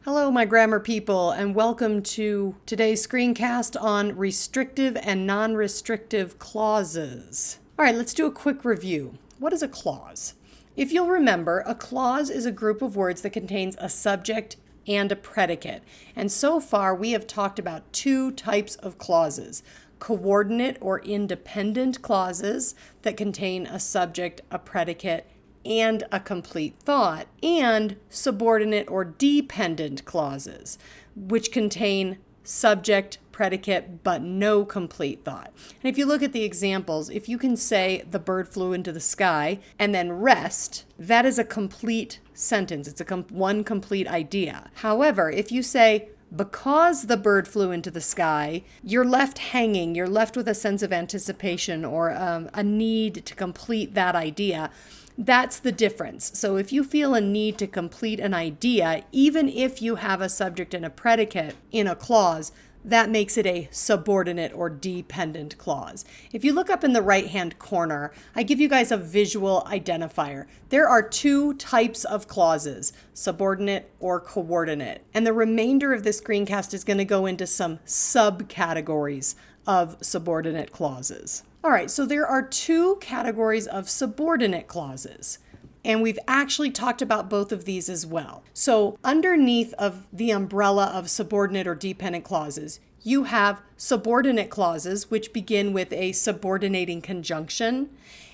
Hello, my grammar people, and welcome to today's screencast on restrictive and non-restrictive clauses. All right, let's do a quick review. What is a clause? If you'll remember, a clause is a group of words that contains a subject and a predicate. And so far, we have talked about two types of clauses: coordinate or independent clauses that contain a subject, a predicate, and a complete thought, and subordinate or dependent clauses, which contain subject, predicate, but no complete thought. And if you look at the examples, if you can say the bird flew into the sky and then rest, that is a complete sentence. It's one complete idea. However, if you say because the bird flew into the sky, you're left hanging, you're left with a sense of anticipation or a need to complete that idea. That's the difference. So if you feel a need to complete an idea, even if you have a subject and a predicate in a clause, that makes it a subordinate or dependent clause. If you look up in the right-hand corner, I give you guys a visual identifier. There are two types of clauses, subordinate or coordinate. And the remainder of this screencast is going to go into some subcategories of subordinate clauses. All right, so there are two categories of subordinate clauses, and we've actually talked about both of these as well. So underneath of the umbrella of subordinate or dependent clauses, you have subordinate clauses, which begin with a subordinating conjunction,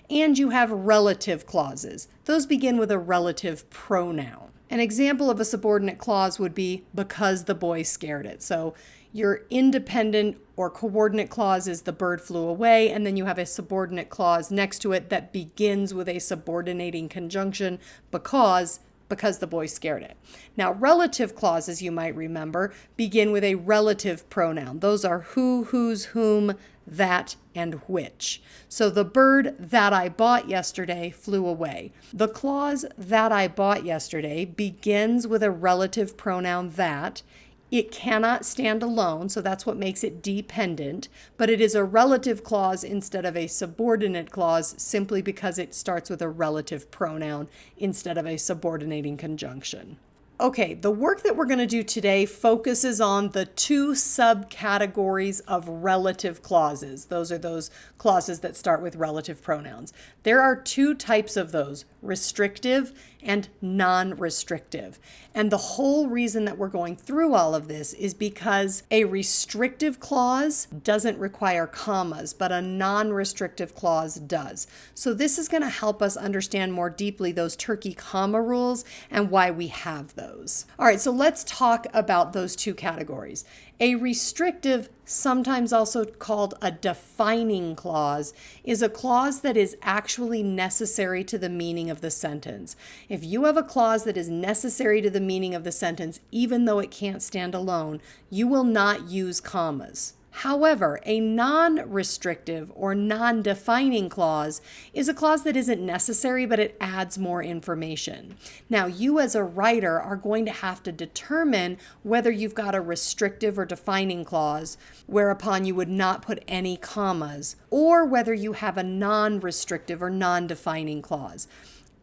and you have relative clauses. Those begin with a relative pronoun. An example of a subordinate clause would be because the boy scared it. So your independent or coordinate clause is the bird flew away, and then you have a subordinate clause next to it that begins with a subordinating conjunction because the boy scared it. Now, relative clauses, you might remember, begin with a relative pronoun. Those are who, whose, whom, that, and which. So the bird that I bought yesterday flew away. The clause that I bought yesterday begins with a relative pronoun that. It cannot stand alone, so that's what makes it dependent, but it is a relative clause instead of a subordinate clause simply because it starts with a relative pronoun instead of a subordinating conjunction. Okay, the work that we're going to do today focuses on the two subcategories of relative clauses. Those are those clauses that start with relative pronouns. There are two types of those: restrictive and non-restrictive. And the whole reason that we're going through all of this is because a restrictive clause doesn't require commas, but a non-restrictive clause does. So this is going to help us understand more deeply those turkey comma rules and why we have those. All right, so let's talk about those two categories. A restrictive, sometimes also called a defining clause, is a clause that is actually necessary to the meaning of the sentence. If you have a clause that is necessary to the meaning of the sentence, even though it can't stand alone, you will not use commas. However, a non-restrictive or non-defining clause is a clause that isn't necessary, but it adds more information. Now, you as a writer are going to have to determine whether you've got a restrictive or defining clause, whereupon you would not put any commas, or whether you have a non-restrictive or non-defining clause,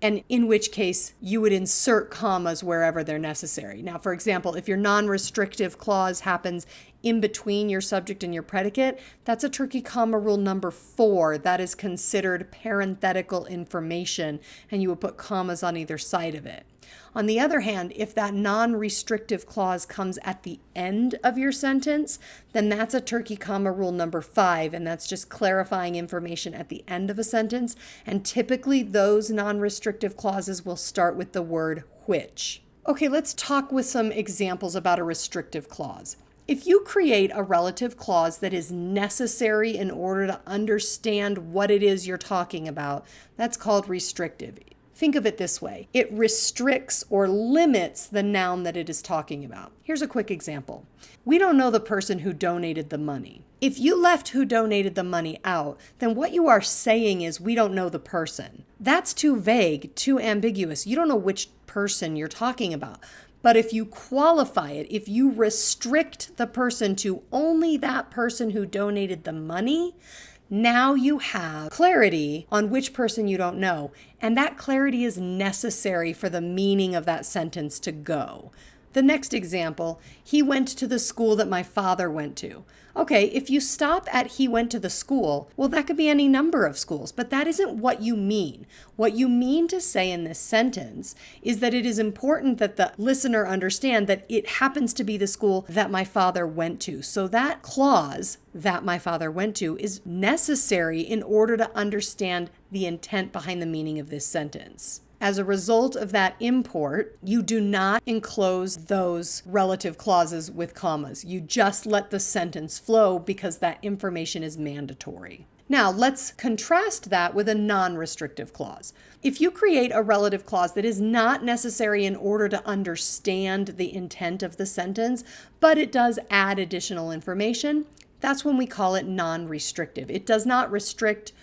and in which case you would insert commas wherever they're necessary. Now, for example, if your non-restrictive clause happens in between your subject and your predicate, that's a turkey comma rule number 4. That is considered parenthetical information, and you would put commas on either side of it. On the other hand, if that non-restrictive clause comes at the end of your sentence, then that's a turkey comma rule number 5, and that's just clarifying information at the end of a sentence. And typically those non-restrictive clauses will start with the word which. Okay, let's talk with some examples about a restrictive clause. If you create a relative clause that is necessary in order to understand what it is you're talking about, that's called restrictive. Think of it this way: it restricts or limits the noun that it is talking about. Here's a quick example. We don't know the person who donated the money. If you left who donated the money out, then what you are saying is we don't know the person. That's too vague, too ambiguous. You don't know which person you're talking about. But if you qualify it, if you restrict the person to only that person who donated the money, now you have clarity on which person you don't know. And that clarity is necessary for the meaning of that sentence to go. The next example, he went to the school that my father went to. Okay, if you stop at he went to the school, well, that could be any number of schools, but that isn't what you mean. What you mean to say in this sentence is that it is important that the listener understand that it happens to be the school that my father went to. So that clause, that my father went to, is necessary in order to understand the intent behind the meaning of this sentence. As a result of that import, you do not enclose those relative clauses with commas. You just let the sentence flow because that information is mandatory. Now, let's contrast that with a non-restrictive clause. If you create a relative clause that is not necessary in order to understand the intent of the sentence, but it does add additional information, that's when we call it non-restrictive. It doesn't restrict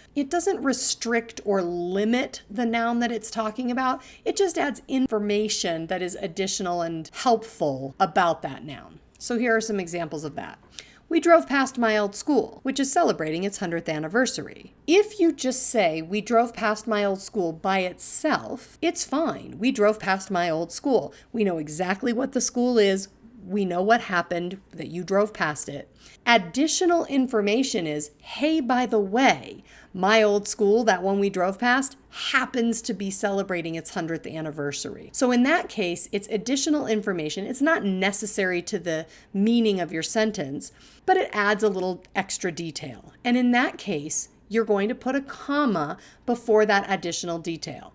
or limit the noun that it's talking about. It just adds information that is additional and helpful about that noun. So here are some examples of that. We drove past my old school, which is celebrating its 100th anniversary. If you just say, we drove past my old school by itself, it's fine. We drove past my old school. We know exactly what the school is. We know what happened, that you drove past it. Additional information is, hey, by the way, my old school, that one we drove past, happens to be celebrating its 100th anniversary. So in that case, it's additional information. It's not necessary to the meaning of your sentence, but it adds a little extra detail. And in that case, you're going to put a comma before that additional detail.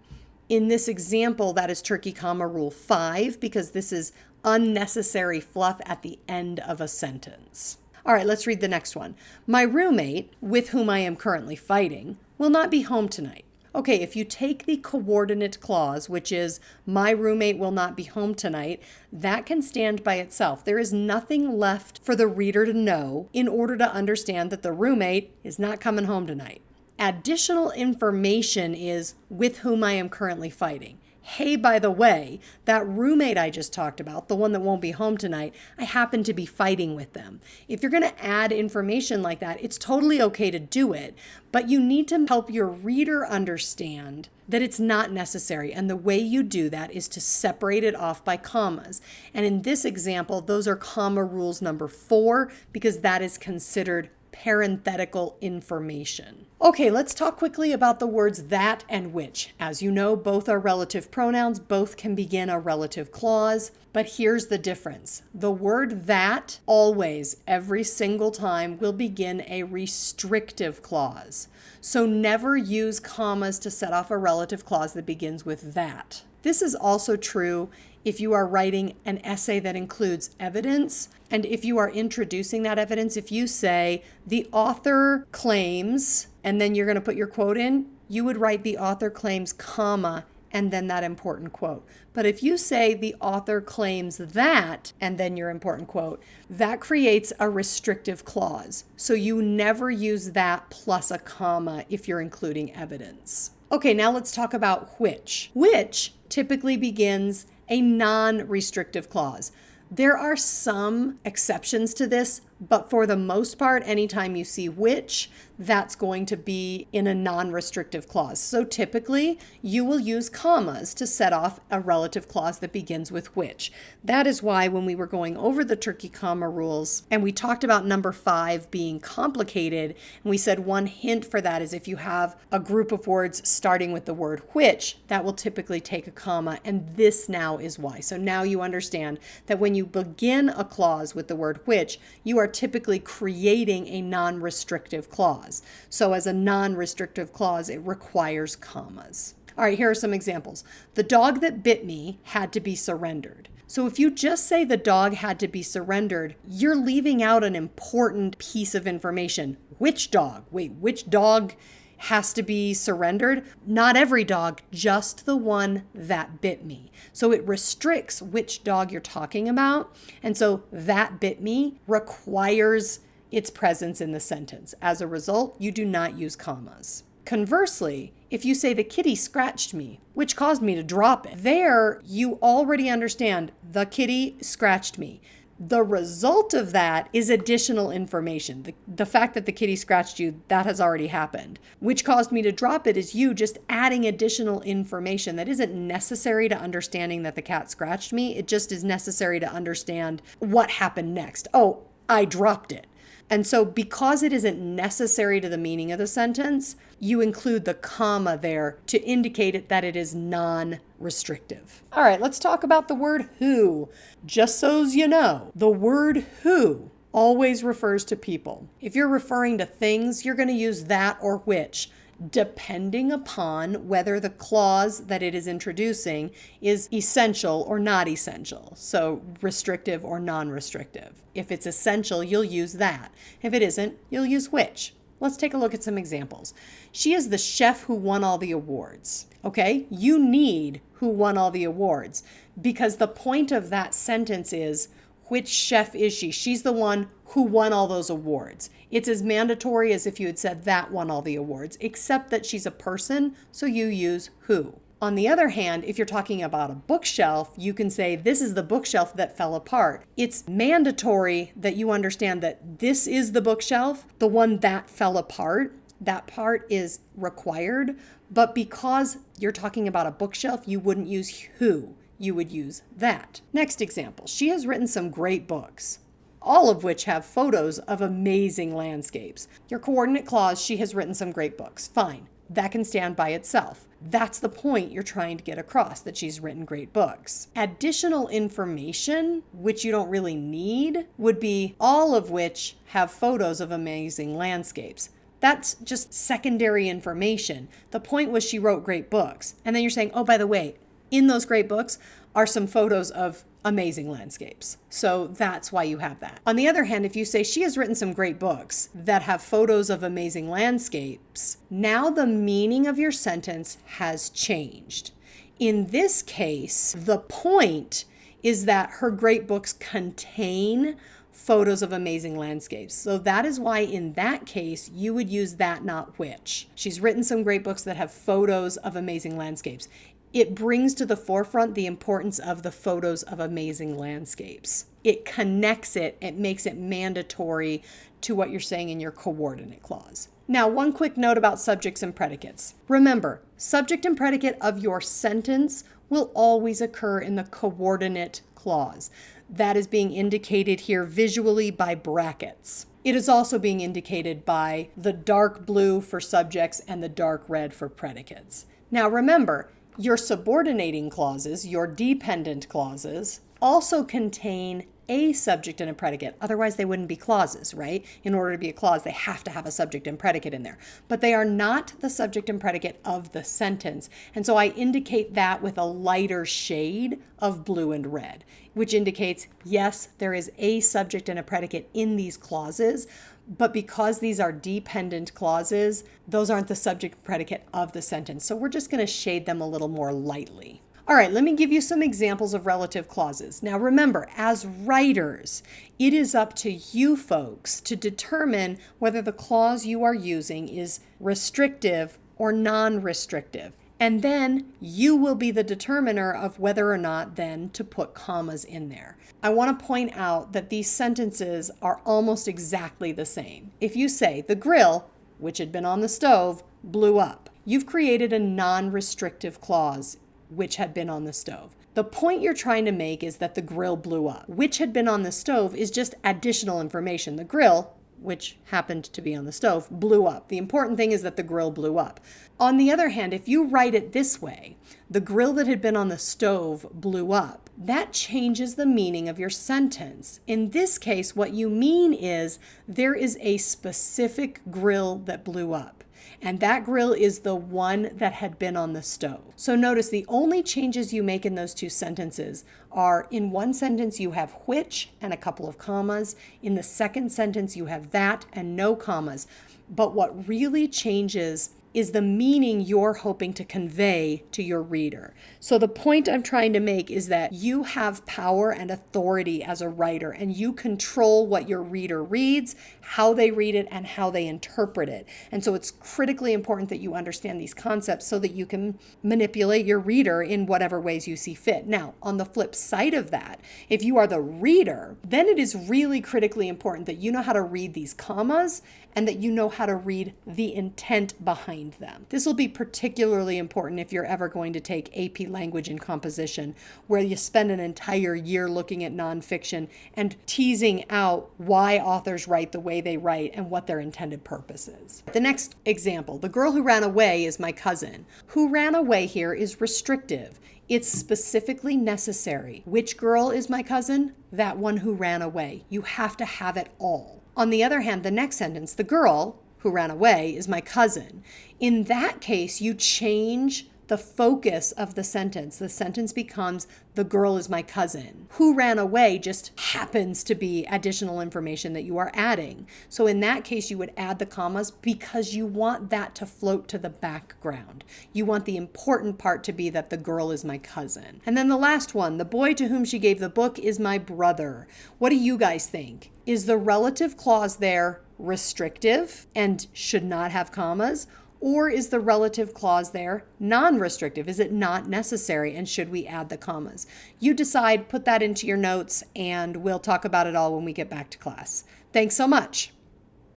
In this example, that is turkey comma rule 5, because this is unnecessary fluff at the end of a sentence. All right, let's read the next one. My roommate, with whom I am currently fighting, will not be home tonight. Okay, if you take the coordinate clause, which is my roommate will not be home tonight, that can stand by itself. There is nothing left for the reader to know in order to understand that the roommate is not coming home tonight. Additional information is with whom I am currently fighting. Hey, by the way, that roommate I just talked about, the one that won't be home tonight, I happen to be fighting with them. If you're going to add information like that, it's totally okay to do it, but you need to help your reader understand that it's not necessary. And the way you do that is to separate it off by commas. And in this example, those are comma rules number 4, because that is considered parenthetical information. Okay, let's talk quickly about the words that and which. As you know, both are relative pronouns, both can begin a relative clause, but here's the difference. The word that always, every single time, will begin a restrictive clause. So never use commas to set off a relative clause that begins with that. This is also true if you are writing an essay that includes evidence, and if you are introducing that evidence. If you say, the author claims, and then you're going to put your quote in, you would write the author claims, comma, and then that important quote. But if you say the author claims that, and then your important quote, that creates a restrictive clause. So you never use that plus a comma if you're including evidence. Okay, now let's talk about which. Which typically begins a non-restrictive clause. There are some exceptions to this, but for the most part, anytime you see which, that's going to be in a non-restrictive clause. So typically, you will use commas to set off a relative clause that begins with which. That is why when we were going over the turkey comma rules, and we talked about number 5 being complicated, and we said one hint for that is if you have a group of words starting with the word which, that will typically take a comma, and this now is why. So now you understand that when you begin a clause with the word which, you are typically creating a non-restrictive clause. So as a non-restrictive clause, it requires commas. All right, here are some examples. The dog that bit me had to be surrendered. So if you just say the dog had to be surrendered, you're leaving out an important piece of information. Which dog? Wait, which dog has to be surrendered? Not every dog, just the one that bit me. So it restricts which dog you're talking about. And so that bit me requires its presence in the sentence. As a result, you do not use commas. Conversely, if you say the kitty scratched me, which caused me to drop it, there you already understand the kitty scratched me. The result of that is additional information. The fact that the kitty scratched you, that has already happened. Which caused me to drop it is you just adding additional information that isn't necessary to understanding that the cat scratched me. It just is necessary to understand what happened next. Oh, I dropped it. And so because it isn't necessary to the meaning of the sentence, you include the comma there to indicate that it is non-restrictive. All right, let's talk about the word who. Just so you know, the word who always refers to people. If you're referring to things, you're going to use that or which, depending upon whether the clause that it is introducing is essential or not essential. So restrictive or non-restrictive. If it's essential, you'll use that. If it isn't, you'll use which. Let's take a look at some examples. She is the chef who won all the awards. Okay, you need who won all the awards because the point of that sentence is, which chef is she? She's the one who won all those awards. It's as mandatory as if you had said that won all the awards, except that she's a person, so you use who. On the other hand, if you're talking about a bookshelf, you can say this is the bookshelf that fell apart. It's mandatory that you understand that this is the bookshelf, the one that fell apart. That part is required, but because you're talking about a bookshelf, you wouldn't use who. You would use that. Next example, she has written some great books, all of which have photos of amazing landscapes. Your coordinate clause, she has written some great books. Fine, that can stand by itself. That's the point you're trying to get across, that she's written great books. Additional information, which you don't really need, would be all of which have photos of amazing landscapes. That's just secondary information. The point was she wrote great books. And then you're saying, oh, by the way, in those great books are some photos of amazing landscapes. So that's why you have that. On the other hand, if you say she has written some great books that have photos of amazing landscapes, now the meaning of your sentence has changed. In this case, the point is that her great books contain photos of amazing landscapes. So that is why in that case, you would use that, not which. She's written some great books that have photos of amazing landscapes. It brings to the forefront the importance of the photos of amazing landscapes. It connects it, it makes it mandatory to what you're saying in your coordinate clause. Now, one quick note about subjects and predicates. Remember, subject and predicate of your sentence will always occur in the coordinate clause. That is being indicated here visually by brackets. It is also being indicated by the dark blue for subjects and the dark red for predicates. Now remember, your subordinating clauses, your dependent clauses, also contain a subject and a predicate. Otherwise, they wouldn't be clauses, right? In order to be a clause, they have to have a subject and predicate in there. But they are not the subject and predicate of the sentence. And so I indicate that with a lighter shade of blue and red, which indicates, yes, there is a subject and a predicate in these clauses, but because these are dependent clauses, those aren't the subject and predicate of the sentence. So we're just going to shade them a little more lightly. All right, let me give you some examples of relative clauses. Now remember, as writers, it is up to you folks to determine whether the clause you are using is restrictive or non-restrictive. And then you will be the determiner of whether or not then to put commas in there. I want to point out that these sentences are almost exactly the same. If you say the grill, which had been on the stove, blew up, you've created a non-restrictive clause, which had been on the stove. The point you're trying to make is that the grill blew up. Which had been on the stove is just additional information. The grill, which happened to be on the stove, blew up. The important thing is that the grill blew up. On the other hand, if you write it this way, the grill that had been on the stove blew up, that changes the meaning of your sentence. In this case, what you mean is there is a specific grill that blew up. And that grill is the one that had been on the stove. So notice the only changes you make in those two sentences are in one sentence you have which and a couple of commas. In the second sentence you have that and no commas. But what really changes is the meaning you're hoping to convey to your reader. So the point I'm trying to make is that you have power and authority as a writer, and you control what your reader reads, how they read it, and how they interpret it. And so it's critically important that you understand these concepts so that you can manipulate your reader in whatever ways you see fit. Now, on the flip side of that, if you are the reader, then it is really critically important that you know how to read these commas and that you know how to read the intent behind them. This will be particularly important if you're ever going to take AP Language and Composition, where you spend an entire year looking at nonfiction and teasing out why authors write the way they write and what their intended purpose is. The next example, the girl who ran away is my cousin. Who ran away here is restrictive. It's specifically necessary. Which girl is my cousin? That one who ran away. You have to have it all. On the other hand, the next sentence, the girl who ran away is my cousin. In that case, you change the focus of the sentence. The sentence becomes, the girl is my cousin. Who ran away just happens to be additional information that you are adding. So in that case, you would add the commas because you want that to float to the background. You want the important part to be that the girl is my cousin. And then the last one, the boy to whom she gave the book is my brother. What do you guys think? Is the relative clause there restrictive and should not have commas? Or is the relative clause there non-restrictive? Is it not necessary and should we add the commas? You decide, put that into your notes, and we'll talk about it all when we get back to class. Thanks so much.